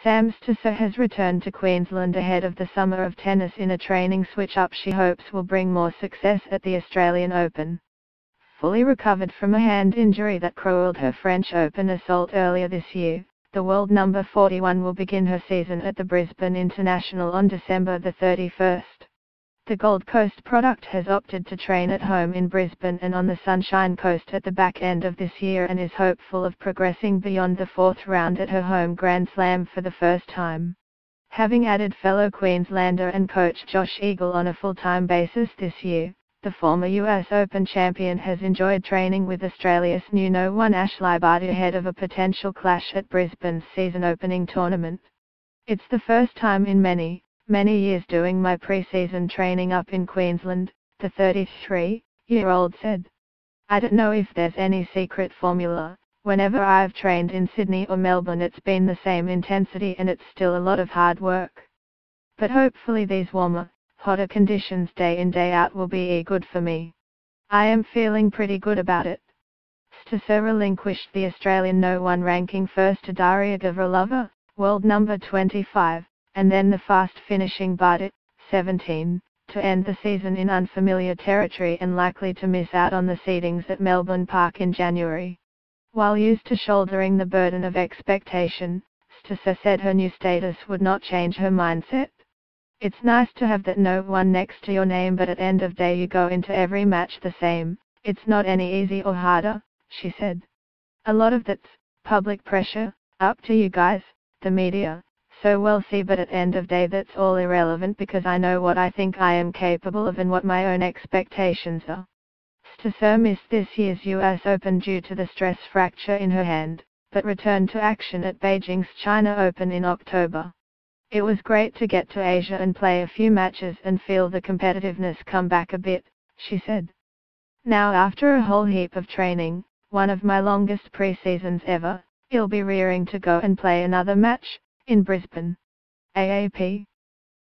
Sam Stosur has returned to Queensland ahead of the summer of tennis in a training switch-up she hopes will bring more success at the Australian Open. Fully recovered from a hand injury that crippled her French Open assault earlier this year, the world number 41 will begin her season at the Brisbane International on December the 31st. The Gold Coast product has opted to train at home in Brisbane and on the Sunshine Coast at the back end of this year and is hopeful of progressing beyond the fourth round at her home Grand Slam for the first time. Having added fellow Queenslander and coach Josh Eagle on a full-time basis this year, the former US Open champion has enjoyed training with Australia's new No. 1 Ashley Barty ahead of a potential clash at Brisbane's season-opening tournament. "It's the first time in many years doing my pre-season training up in Queensland," the 33-year-old said. "I don't know if there's any secret formula. Whenever I've trained in Sydney or Melbourne it's been the same intensity and it's still a lot of hard work. But hopefully these warmer, hotter conditions day in day out will be good for me. I am feeling pretty good about it." Stosur relinquished the Australian No. 1 ranking first to Daria Gavrilova, world number 25, and then the fast-finishing Barty, 17, to end the season in unfamiliar territory and likely to miss out on the seedings at Melbourne Park in January. While used to shouldering the burden of expectation, Stosur said her new status would not change her mindset. "It's nice to have that No. 1 next to your name, but at end of day you go into every match the same. It's not any easy or harder," she said. "A lot of that's public pressure, up to you guys, the media, so we'll see, but at end of day that's all irrelevant because I know what I think I am capable of and what my own expectations are." Stosur missed this year's US Open due to the stress fracture in her hand, but returned to action at Beijing's China Open in October. "It was great to get to Asia and play a few matches and feel the competitiveness come back a bit," she said. "Now after a whole heap of training, one of my longest pre-seasons ever, I'll be rearing to go and play another match in Brisbane. AAP."